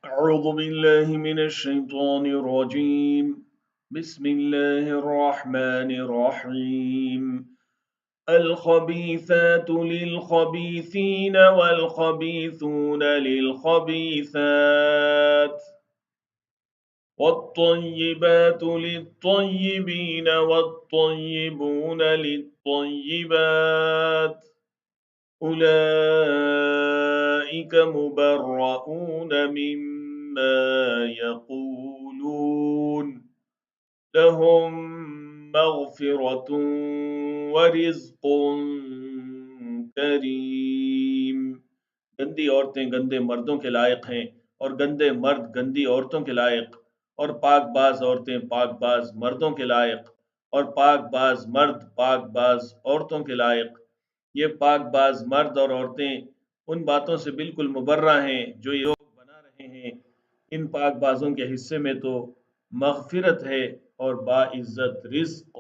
أعوذ بالله من الشيطان الرجيم. بسم الله الرحمن الرحيم. الخبيثات للخبيثين والخبيثون للخبيثات والطيبات للطيبين والطيبون للطيبات أولئك مبرؤون مما يقولون لهم مغفرة ورزق کریم. گندی عورتیں گندے مردوں کے لائق ہیں اور گندے مرد گندی عورتوں کے لائق، اور پاک باز عورتیں پاک باز مردوں کے لائق، اور پاک باز مرد پاک باز عورتوں کے لائق. یہ پاک باز مرد اور عورتیں ان باتوں سے بالکل مبرہ ہیں جو یہ لوگ بنا رہے ہیں. ان پاک بازوں کے حصے میں تو مغفرت ہے اور باعزت رزق